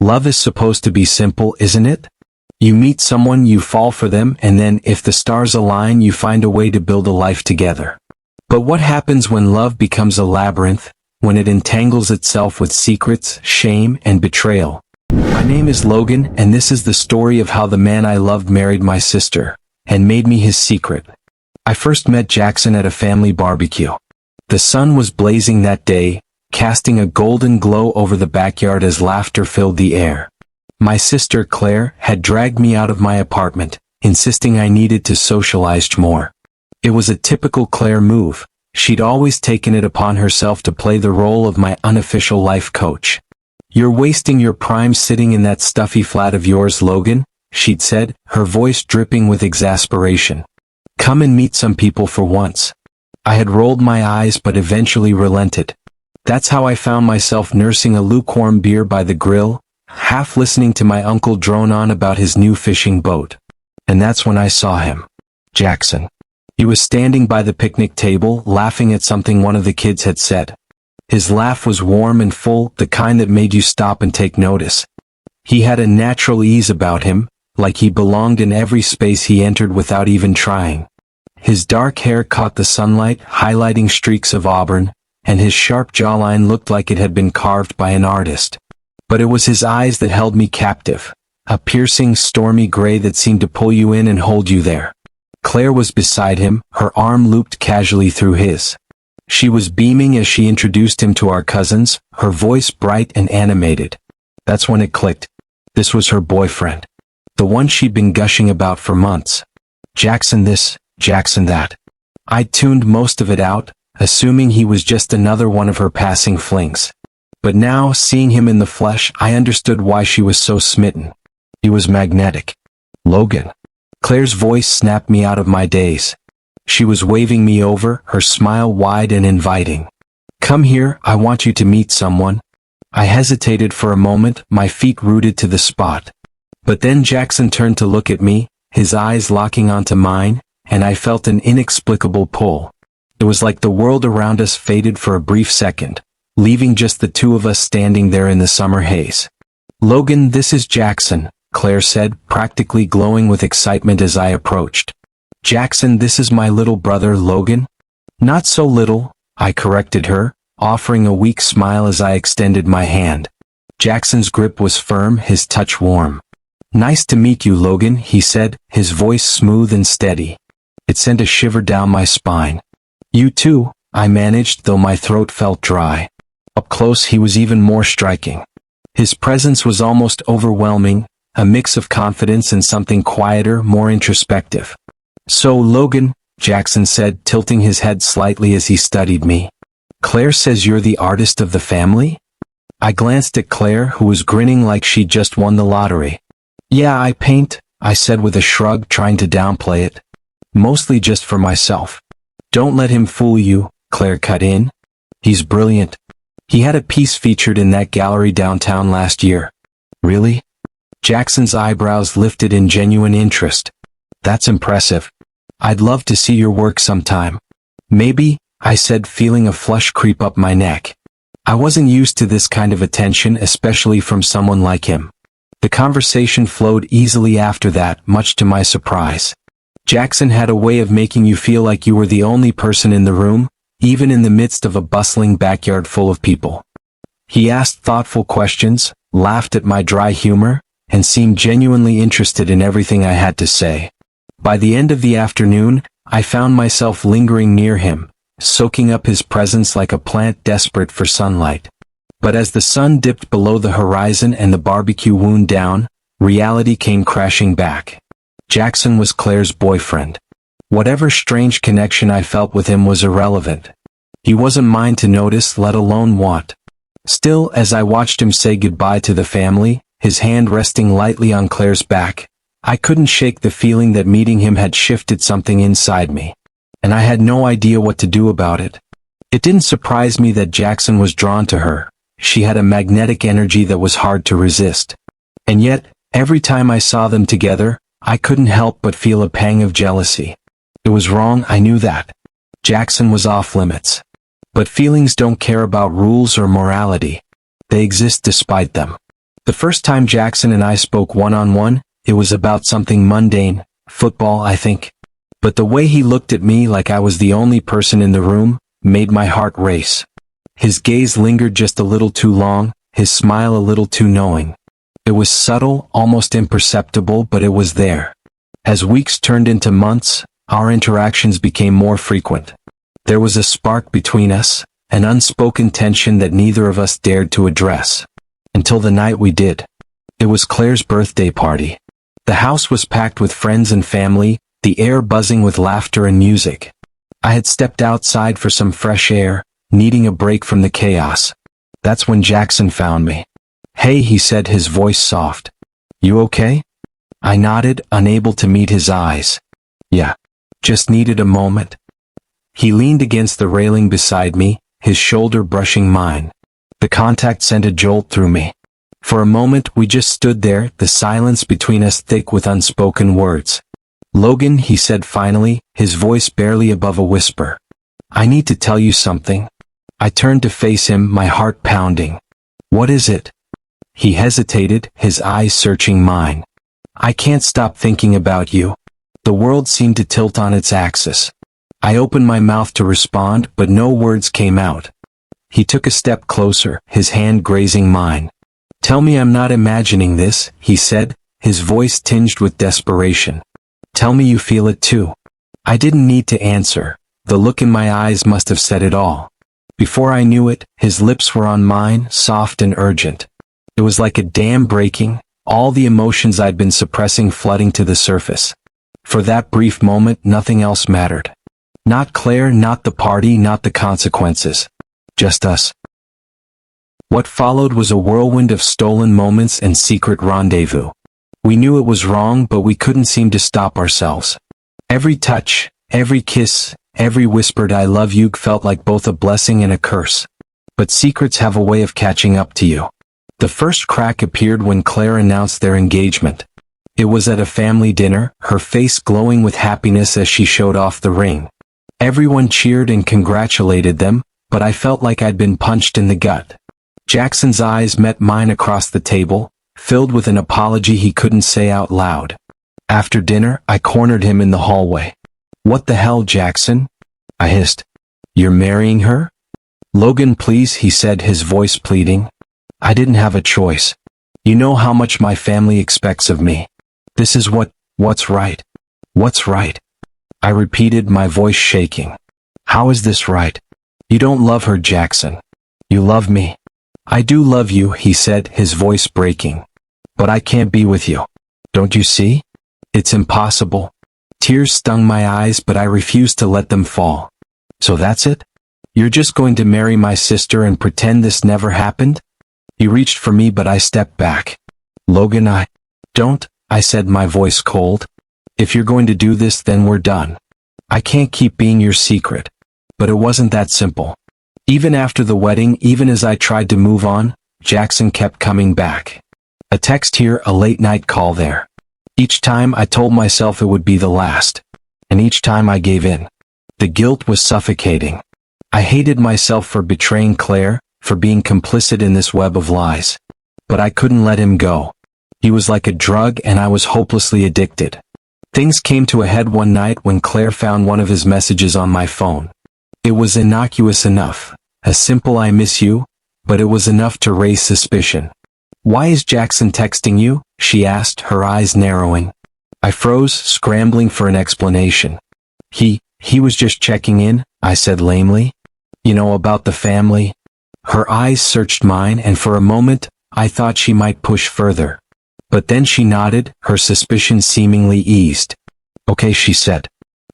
Love is supposed to be simple, isn't it? You meet someone, you fall for them, and then, if the stars align, you find a way to build a life together. But what happens when love becomes a labyrinth, when it entangles itself with secrets, shame, and betrayal? My name is Logan, and this is the story of how the man I loved married my sister, and made me his secret. I first met Jackson at a family barbecue. The sun was blazing that day, casting a golden glow over the backyard as laughter filled the air. My sister Claire had dragged me out of my apartment, insisting I needed to socialize more. It was a typical Claire move. She'd always taken it upon herself to play the role of my unofficial life coach. "You're wasting your prime sitting in that stuffy flat of yours, Logan," she'd said, her voice dripping with exasperation. "Come and meet some people for once." I had rolled my eyes but eventually relented. That's how I found myself nursing a lukewarm beer by the grill, half listening to my uncle drone on about his new fishing boat. And that's when I saw him. Jackson. He was standing by the picnic table, laughing at something one of the kids had said. His laugh was warm and full, the kind that made you stop and take notice. He had a natural ease about him, like he belonged in every space he entered without even trying. His dark hair caught the sunlight, highlighting streaks of auburn, and his sharp jawline looked like it had been carved by an artist. But it was his eyes that held me captive, a piercing, stormy gray that seemed to pull you in and hold you there. Claire was beside him, her arm looped casually through his. She was beaming as she introduced him to our cousins, her voice bright and animated. That's when it clicked. This was her boyfriend. The one she'd been gushing about for months. Jackson this, Jackson that. I'd tuned most of it out, assuming he was just another one of her passing flings. But now, seeing him in the flesh, I understood why she was so smitten. He was magnetic. Logan. Claire's voice snapped me out of my daze. She was waving me over, her smile wide and inviting. "Come here, I want you to meet someone." I hesitated for a moment, my feet rooted to the spot. But then Jackson turned to look at me, his eyes locking onto mine, and I felt an inexplicable pull. It was like the world around us faded for a brief second, leaving just the two of us standing there in the summer haze. "Logan, this is Jackson," Claire said, practically glowing with excitement as I approached. "Jackson, this is my little brother, Logan." "Not so little," I corrected her, offering a weak smile as I extended my hand. Jackson's grip was firm, his touch warm. "Nice to meet you, Logan," he said, his voice smooth and steady. It sent a shiver down my spine. "You too," I managed, though my throat felt dry. Up close he was even more striking. His presence was almost overwhelming, a mix of confidence and something quieter, more introspective. "So, Logan," Jackson said, tilting his head slightly as he studied me. "Claire says you're the artist of the family?" I glanced at Claire, who was grinning like she'd just won the lottery. "Yeah, I paint," I said with a shrug, trying to downplay it. "Mostly just for myself." "Don't let him fool you," Claire cut in. "He's brilliant. He had a piece featured in that gallery downtown last year." "Really?" Jackson's eyebrows lifted in genuine interest. "That's impressive. I'd love to see your work sometime." "Maybe," I said, feeling a flush creep up my neck. I wasn't used to this kind of attention, especially from someone like him. The conversation flowed easily after that, much to my surprise. Jackson had a way of making you feel like you were the only person in the room, even in the midst of a bustling backyard full of people. He asked thoughtful questions, laughed at my dry humor, and seemed genuinely interested in everything I had to say. By the end of the afternoon, I found myself lingering near him, soaking up his presence like a plant desperate for sunlight. But as the sun dipped below the horizon and the barbecue wound down, reality came crashing back. Jackson was Claire's boyfriend. Whatever strange connection I felt with him was irrelevant. He wasn't mine to notice, let alone want. Still, as I watched him say goodbye to the family, his hand resting lightly on Claire's back, I couldn't shake the feeling that meeting him had shifted something inside me. And I had no idea what to do about it. It didn't surprise me that Jackson was drawn to her. She had a magnetic energy that was hard to resist. And yet, every time I saw them together, I couldn't help but feel a pang of jealousy. It was wrong, I knew that. Jackson was off limits. But feelings don't care about rules or morality. They exist despite them. The first time Jackson and I spoke one-on-one, it was about something mundane, football, I think. But the way he looked at me like I was the only person in the room, made my heart race. His gaze lingered just a little too long, his smile a little too knowing. It was subtle, almost imperceptible, but it was there. As weeks turned into months, our interactions became more frequent. There was a spark between us, an unspoken tension that neither of us dared to address. Until the night we did. It was Claire's birthday party. The house was packed with friends and family, the air buzzing with laughter and music. I had stepped outside for some fresh air, needing a break from the chaos. That's when Jackson found me. "Hey," he said, his voice soft. "You okay?" I nodded, unable to meet his eyes. "Yeah. Just needed a moment." He leaned against the railing beside me, his shoulder brushing mine. The contact sent a jolt through me. For a moment we just stood there, the silence between us thick with unspoken words. "Logan," he said finally, his voice barely above a whisper. "I need to tell you something." I turned to face him, my heart pounding. "What is it?" He hesitated, his eyes searching mine. "I can't stop thinking about you." The world seemed to tilt on its axis. I opened my mouth to respond, but no words came out. He took a step closer, his hand grazing mine. "Tell me I'm not imagining this," he said, his voice tinged with desperation. "Tell me you feel it too." I didn't need to answer. The look in my eyes must have said it all. Before I knew it, his lips were on mine, soft and urgent. It was like a dam breaking, all the emotions I'd been suppressing flooding to the surface. For that brief moment, nothing else mattered. Not Claire, not the party, not the consequences. Just us. What followed was a whirlwind of stolen moments and secret rendezvous. We knew it was wrong, but we couldn't seem to stop ourselves. Every touch, every kiss, every whispered "I love you" felt like both a blessing and a curse. But secrets have a way of catching up to you. The first crack appeared when Claire announced their engagement. It was at a family dinner, her face glowing with happiness as she showed off the ring. Everyone cheered and congratulated them, but I felt like I'd been punched in the gut. Jackson's eyes met mine across the table, filled with an apology he couldn't say out loud. After dinner, I cornered him in the hallway. "What the hell, Jackson?" I hissed. "You're marrying her?" "Logan, please," he said, his voice pleading. I didn't have a choice. You know how much my family expects of me. This is what's right. What's right? I repeated, my voice shaking. How is this right? You don't love her, Jackson. You love me. I do love you, he said, his voice breaking. But I can't be with you. Don't you see? It's impossible. Tears stung my eyes, but I refused to let them fall. So that's it? You're just going to marry my sister and pretend this never happened? He reached for me, but I stepped back. Logan, don't, I said, my voice cold. If you're going to do this, then we're done. I can't keep being your secret. But it wasn't that simple. Even after the wedding, even as I tried to move on, Jackson kept coming back. A text here, a late night call there. Each time I told myself it would be the last. And each time I gave in. The guilt was suffocating. I hated myself for betraying Claire, for being complicit in this web of lies. But I couldn't let him go. He was like a drug and I was hopelessly addicted. Things came to a head one night when Claire found one of his messages on my phone. It was innocuous enough, a simple "I miss you," but it was enough to raise suspicion. Why is Jackson texting you? She asked, her eyes narrowing. I froze, scrambling for an explanation. He was just checking in, I said lamely. You know, about the family. Her eyes searched mine, and for a moment, I thought she might push further. But then she nodded, her suspicion seemingly eased. Okay, she said.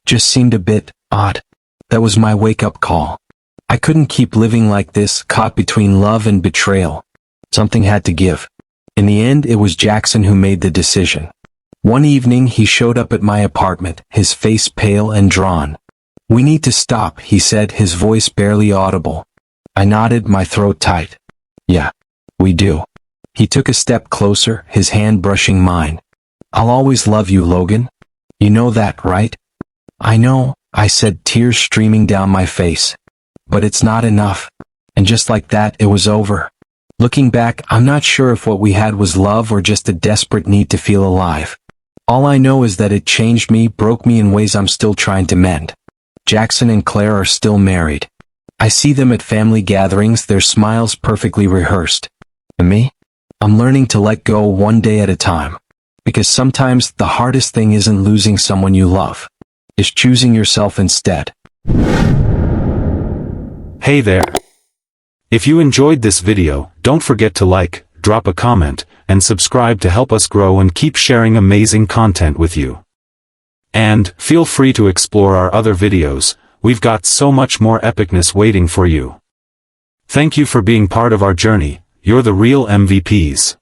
Just seemed a bit odd. That was my wake-up call. I couldn't keep living like this, caught between love and betrayal. Something had to give. In the end, it was Jackson who made the decision. One evening, he showed up at my apartment, his face pale and drawn. We need to stop, he said, his voice barely audible. I nodded, my throat tight. Yeah, we do. He took a step closer, his hand brushing mine. I'll always love you, Logan. You know that, right? I know, I said, tears streaming down my face. But it's not enough. And just like that, it was over. Looking back, I'm not sure if what we had was love or just a desperate need to feel alive. All I know is that it changed me, broke me in ways I'm still trying to mend. Jackson and Claire are still married. I see them at family gatherings, their smiles perfectly rehearsed. And me? I'm learning to let go one day at a time. Because sometimes the hardest thing isn't losing someone you love. It's choosing yourself instead. Hey there. If you enjoyed this video, don't forget to like, drop a comment, and subscribe to help us grow and keep sharing amazing content with you. And feel free to explore our other videos, we've got so much more epicness waiting for you. Thank you for being part of our journey, you're the real MVPs.